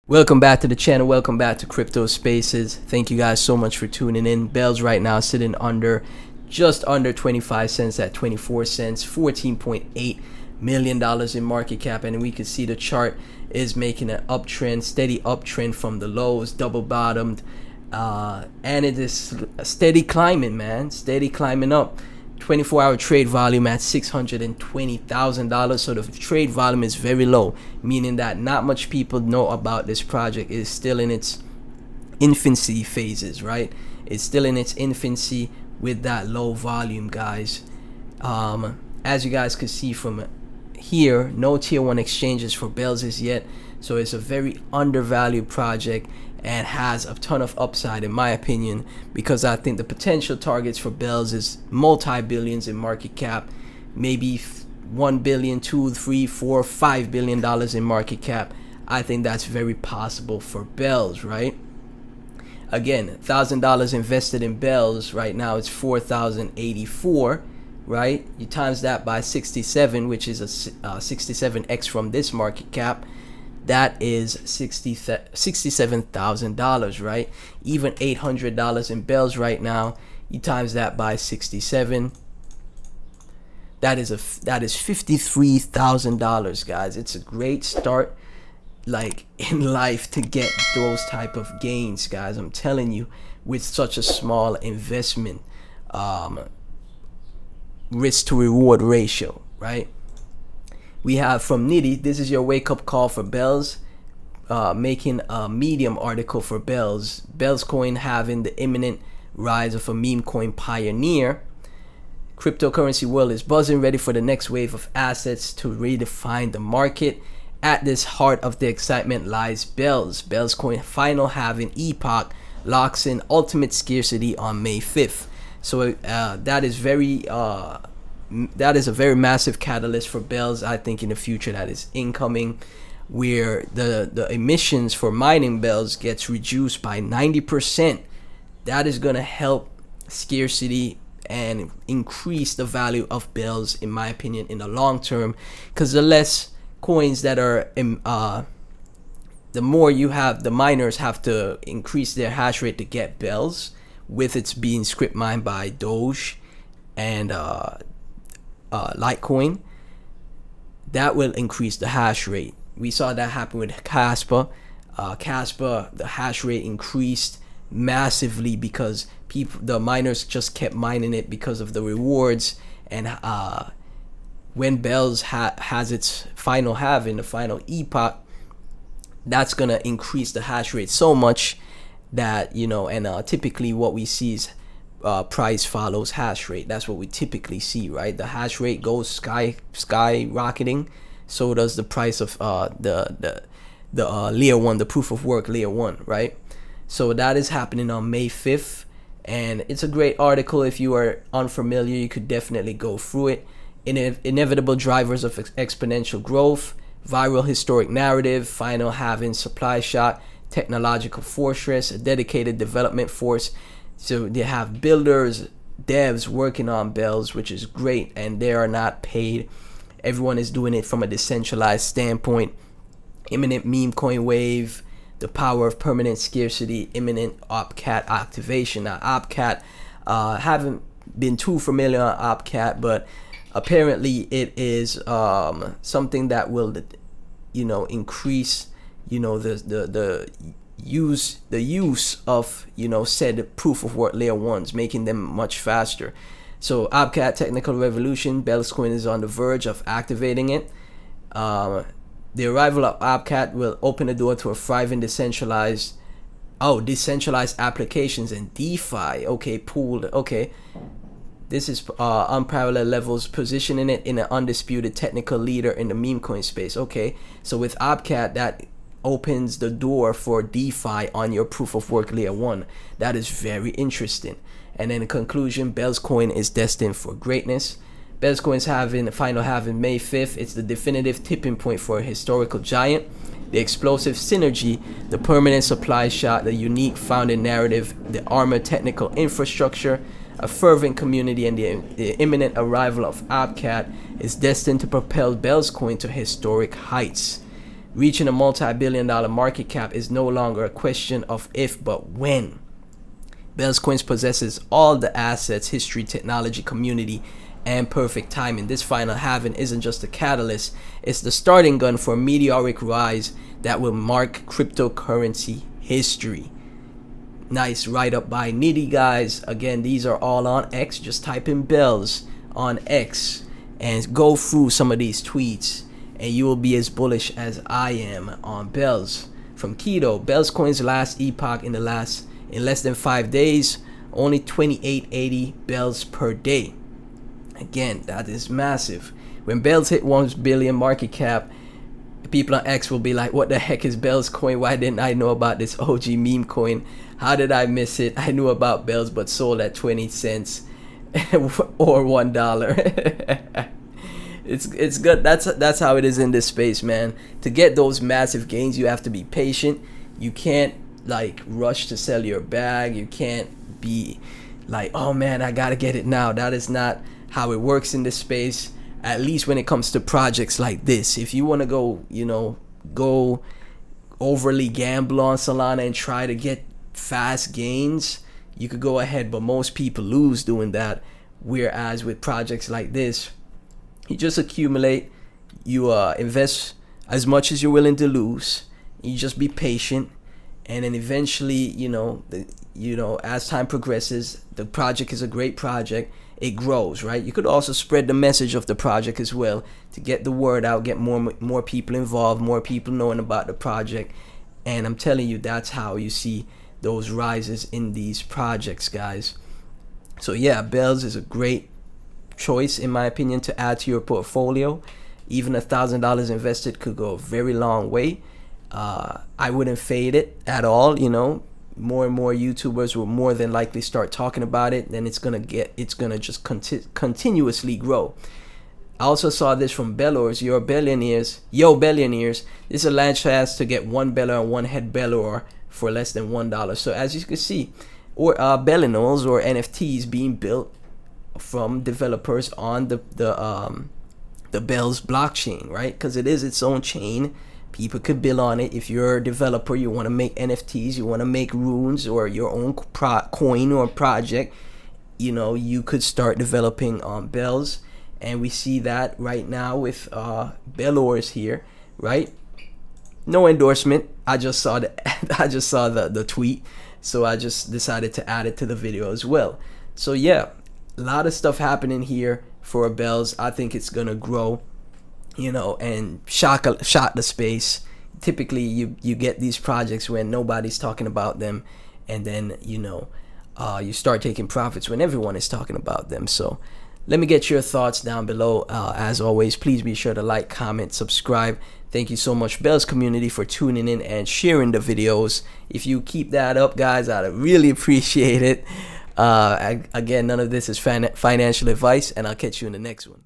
Welcome back to the channel. Welcome back to Crypto Spaces. Thank you guys so much for tuning in. Bells right now sitting just under 25 cents at 24 cents, $14.8 million in market cap. And we can see the chart is making an uptrend, steady uptrend from the lows, double bottomed. And it is steady climbing, man. Steady climbing up. 24-hour trade volume at $620,000. So the trade volume is very low, meaning that not much people know about this project. It is still in its infancy phases, right? It's still in its infancy with that low volume, guys. As you guys can see from here, no tier 1 exchanges for Bells as yet. So it's a very undervalued project and has a ton of upside, in my opinion, because I think the potential targets for Bells is multi-billions in market cap, maybe 1 billion, 2, 3, 4, 5 billion dollars in market cap. I think that's very possible for Bells, right? Again, $1,000 invested in Bells right now, it's 4,084, right? You times that by 67, which is a 67x from this market cap. That is $67,000, right? Even $800 in Bells right now, you times that by 67. That is $53,000, guys. It's a great start, like, in life to get those type of gains, guys. I'm telling you, with such a small investment, risk to reward ratio, right? We have from Nitty, this is your wake-up call for Bells, making a Medium article for Bells. Bells coin having the imminent rise of a meme coin pioneer. Cryptocurrency world is buzzing, ready for the next wave of assets to redefine the market. At this heart of the excitement lies Bells. Bells coin final halving epoch locks in ultimate scarcity on May 5th. So that is a very massive catalyst for Bells. I think in the future that is incoming, where the emissions for mining Bells gets reduced by 90%. That is going to help scarcity and increase the value of Bells, in my opinion, in the long term, because the less coins that are the more you have, the miners have to increase their hash rate to get Bells, with its being script mined by Doge and Litecoin. That will increase the hash rate. We saw that happen with Casper. Casper, the hash rate increased massively because the miners just kept mining it because of the rewards. And when Bells has its final halving, the final epoch, that's gonna increase the hash rate so much that, you know, and typically what we see is price follows hash rate. That's what we typically see, right? The hash rate goes skyrocketing, so does the price of the layer 1, the proof of work layer 1, right? So that is happening on May 5th, and it's a great article. If you are unfamiliar, you could definitely go through it. Inevitable drivers of exponential growth, viral historic narrative, final halving supply shock, technological fortress, a dedicated development force. So they have builders, devs working on Bells, which is great, and they are not paid. Everyone is doing it from a decentralized standpoint. Imminent meme coin wave, the power of permanent scarcity, imminent OpCat activation. Now, OpCat, haven't been too familiar on OpCat, but apparently it is something that will, you know, increase, you know, the use of, you know, said proof of work layer 1s, making them much faster. So OpCat technical revolution, Bells coin is on the verge of activating it. The arrival of OpCat will open the door to a thriving decentralized applications and DeFi. Okay, pooled. Okay, this is unparalleled levels, positioning it in an undisputed technical leader in the meme coin space. Okay, so with OpCat, that opens the door for DeFi on your proof of work layer 1. That is very interesting. And then in conclusion, Bells coin is destined for greatness. Bells coin's final halving May 5th. It's the definitive tipping point for a historical giant. The explosive synergy, the permanent supply shock, the unique founding narrative, the armored technical infrastructure, a fervent community, and the imminent arrival of OpCat is destined to propel Bells coin to historic heights. Reaching a multi-billion-dollar market cap is no longer a question of if but when. Bel's Coins possesses all the assets, history, technology, community, and perfect timing. This final halving isn't just a catalyst, it's the starting gun for a meteoric rise that will mark cryptocurrency history. Nice write-up by Nitty, guys. Again, these are all on X. Just type in Bells on X and go through some of these tweets, and you will be as bullish as I am on Bells. From Keto, Bells Coin's last epoch in less than 5 days, only 2880 bells per day. Again, that is massive. When Bells hit 1 billion market cap, people on X will be like, what the heck is Bells Coin? Why didn't I know about this OG meme coin? How did I miss it? I knew about Bells but sold at 20 cents or $1. It's good. That's how it is in this space, man. To get those massive gains, you have to be patient. You can't like rush to sell your bag. You can't be like, oh man, I gotta get it now. That is not how it works in this space, at least when it comes to projects like this. If you want to go overly gamble on Solana and try to get fast gains, you could go ahead, but most people lose doing that. Whereas with projects like this, you just accumulate, you invest as much as you're willing to lose, you just be patient, and then eventually, as time progresses, the project is a great project, it grows, right? You could also spread the message of the project as well to get the word out, get more people involved, more people knowing about the project. And I'm telling you, that's how you see those rises in these projects, guys. So yeah, Bells is a great choice in my opinion to add to your portfolio. Even $1,000 invested could go a very long way. I wouldn't fade it at all. More and more YouTubers will more than likely start talking about it, then it's gonna just continuously grow. I also saw this from Bellors. Billionaires. This is a land chance to get one Bellor and one head Bellor for less than $1. So as you can see, or Bellinos or NFTs being built from developers on the Bells blockchain, right? Because it is its own chain. People could build on it. If you're a developer, you want to make NFTs, you want to make runes or your own coin or project, you could start developing on Bells. And we see that right now with Bellors here, right? No endorsement. I just saw the tweet, so I just decided to add it to the video as well. So yeah, a lot of stuff happening here for Bells. I think it's gonna grow, and shock the space. Typically you get these projects when nobody's talking about them, and then you start taking profits when everyone is talking about them. So let me get your thoughts down below. As always, please be sure to like, comment, subscribe. Thank you so much, Bells community, for tuning in and sharing the videos. If you keep that up, guys, I'd really appreciate it. Again, none of this is financial advice, and I'll catch you in the next one.